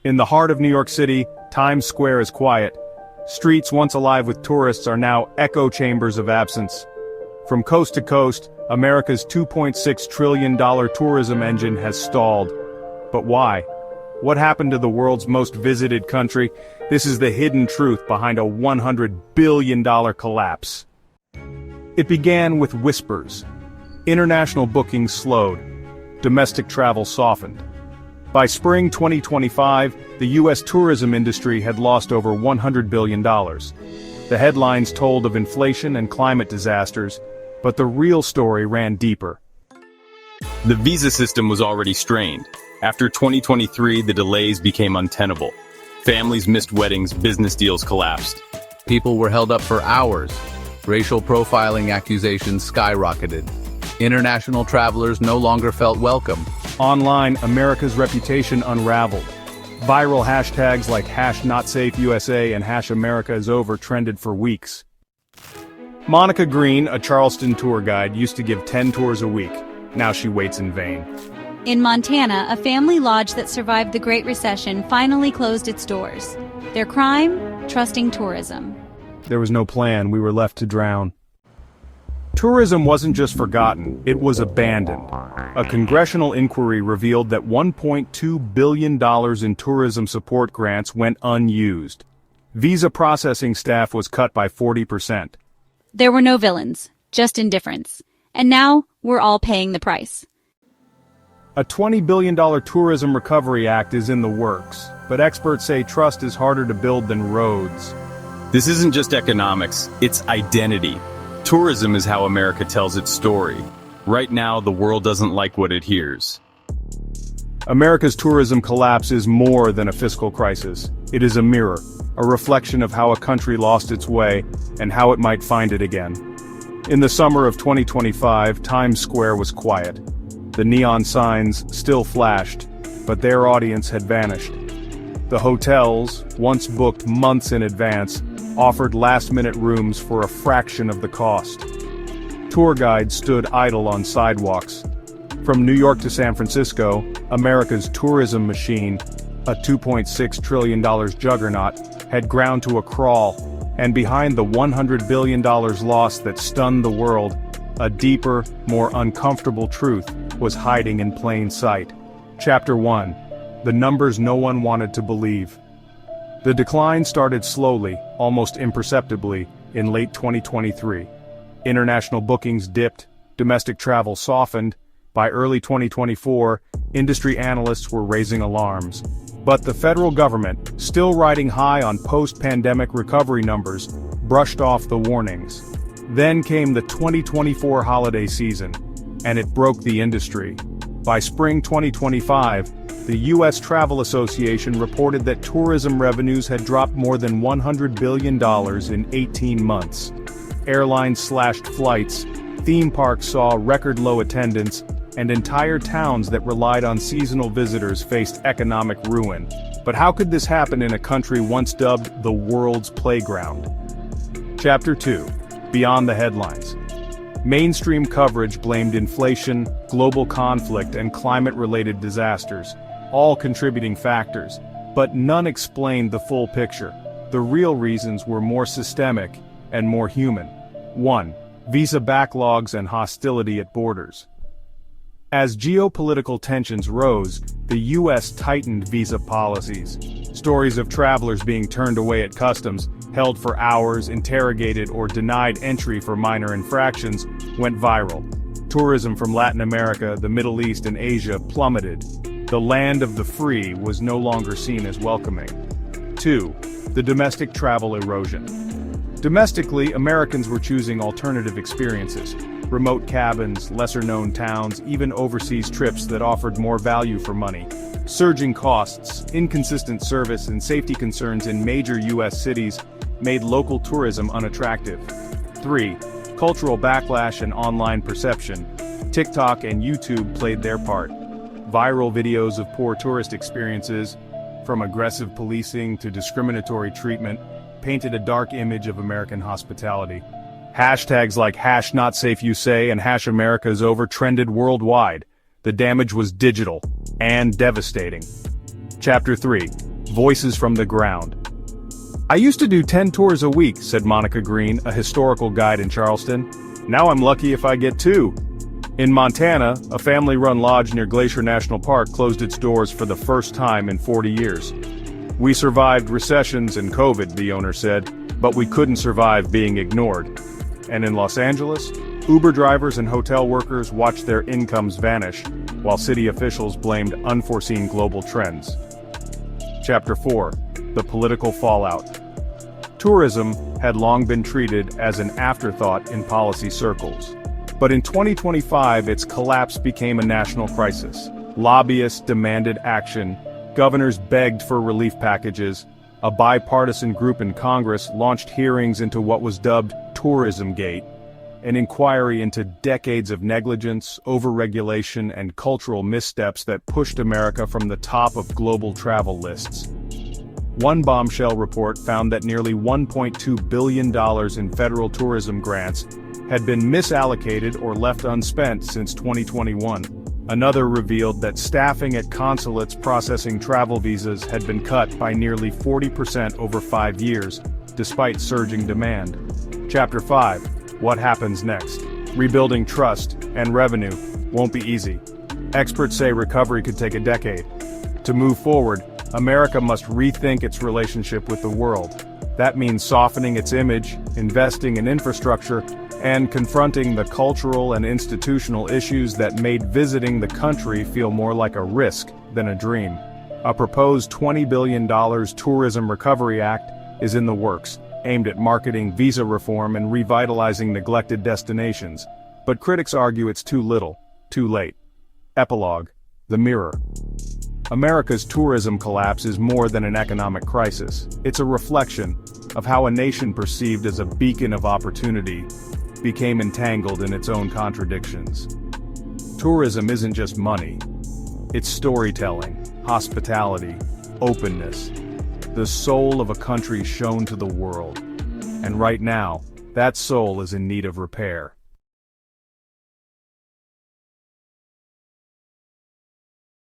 In the heart of New York City, Times Square is quiet. Streets once alive with tourists are now echo chambers of absence. From coast to coast, America's $2.6 trillion tourism engine has stalled. But why? What happened to the world's most visited country? This is the hidden truth behind a $100 billion collapse. It began with whispers. International bookings slowed. Domestic travel softened. By spring 2025, the U.S. tourism industry had lost over $100 billion. The headlines told of inflation and climate disasters, but the real story ran deeper. The visa system was already strained. After 2023, the delays became untenable. Families missed weddings, business deals collapsed. People were held up for hours. Racial profiling accusations skyrocketed. International travelers no longer felt welcome. Online, America's reputation unraveled. Viral hashtags like #NotSafeUSA and #AmericaIsOver trended for weeks. Monica Green, a Charleston tour guide, used to give 10 tours a week. Now she waits in vain. In Montana, a family lodge that survived the Great Recession finally closed its doors. Their crime? Trusting tourism. There was no plan, we were left to drown. Tourism wasn't just forgotten, it was abandoned. A congressional inquiry revealed that $1.2 billion in tourism support grants went unused. Visa processing staff was cut by 40%. There were no villains, just indifference. And now, we're all paying the price. A $20 billion Tourism Recovery Act is in the works, but experts say trust is harder to build than roads. This isn't just economics, it's identity. Tourism is how America tells its story. Right now, the world doesn't like what it hears. America's tourism collapse is more than a fiscal crisis. It is a mirror, a reflection of how a country lost its way and how it might find it again. In the summer of 2025, Times Square was quiet. The neon signs still flashed, but their audience had vanished. The hotels, once booked months in advance, offered last-minute rooms for a fraction of the cost. Tour guides stood idle on sidewalks. From New York to San Francisco, America's tourism machine, a $2.6 trillion juggernaut, had ground to a crawl, and behind the $100 billion loss that stunned the world, a deeper, more uncomfortable truth was hiding in plain sight. Chapter 1. The numbers no one wanted to believe. The decline started slowly, almost imperceptibly, in late 2023. International bookings dipped, domestic travel softened. By early 2024, industry analysts were raising alarms. But the federal government, still riding high on post-pandemic recovery numbers, brushed off the warnings. Then came the 2024 holiday season, and it broke the industry. By spring 2025, the U.S. Travel Association reported that tourism revenues had dropped more than $100 billion in 18 months. Airlines slashed flights, theme parks saw record-low attendance, and entire towns that relied on seasonal visitors faced economic ruin. But how could this happen in a country once dubbed the world's playground? Chapter 2. Beyond the headlines. Mainstream coverage blamed inflation, global conflict, and climate-related disasters, all contributing factors, but none explained the full picture. The real reasons were more systemic and more human. 1. Visa backlogs and hostility at borders. As geopolitical tensions rose, the U.S. tightened visa policies. Stories of travelers being turned away at customs, held for hours, interrogated, or denied entry for minor infractions, went viral. Tourism from Latin America, the Middle East, and Asia plummeted. The land of the free was no longer seen as welcoming. 2. The domestic travel erosion. Domestically, Americans were choosing alternative experiences. Remote cabins, lesser-known towns, even overseas trips that offered more value for money. Surging costs, inconsistent service, and safety concerns in major U.S. cities made local tourism unattractive. 3. Cultural backlash and online perception. TikTok and YouTube played their part. Viral videos of poor tourist experiences, from aggressive policing to discriminatory treatment, painted a dark image of American hospitality. Hashtags like #NotSafeUSA and #AmericaIsOver trended worldwide. The damage was digital and devastating. Chapter 3. Voices from the ground. "I used to do 10 tours a week," said Monica Green, a historical guide in Charleston. "Now I'm lucky if I get 2. In Montana, a family-run lodge near Glacier National Park closed its doors for the first time in 40 years. "We survived recessions and COVID," the owner said, "but we couldn't survive being ignored." And in Los Angeles, Uber drivers and hotel workers watched their incomes vanish, while city officials blamed unforeseen global trends. Chapter 4. The political fallout. Tourism had long been treated as an afterthought in policy circles. But in 2025, its collapse became a national crisis. Lobbyists demanded action, governors begged for relief packages, a bipartisan group in Congress launched hearings into what was dubbed Tourism Gate, an inquiry into decades of negligence, overregulation, and cultural missteps that pushed America from the top of global travel lists. One bombshell report found that nearly $1.2 billion in federal tourism grants had been misallocated or left unspent since 2021. Another revealed that staffing at consulates processing travel visas had been cut by nearly 40% over 5 years, despite surging demand. Chapter 5. What happens next? Rebuilding trust and revenue won't be easy. Experts say recovery could take a decade. To move forward, America must rethink its relationship with the world. That means softening its image, investing in infrastructure, and confronting the cultural and institutional issues that made visiting the country feel more like a risk than a dream. A proposed $20 billion Tourism Recovery Act is in the works, aimed at marketing visa reform and revitalizing neglected destinations. But critics argue it's too little, too late. Epilogue. The Mirror. America's tourism collapse is more than an economic crisis. It's a reflection of how a nation perceived as a beacon of opportunity became entangled in its own contradictions. Tourism isn't just money. It's storytelling, hospitality, openness, the soul of a country shown to the world. And right now, that soul is in need of repair.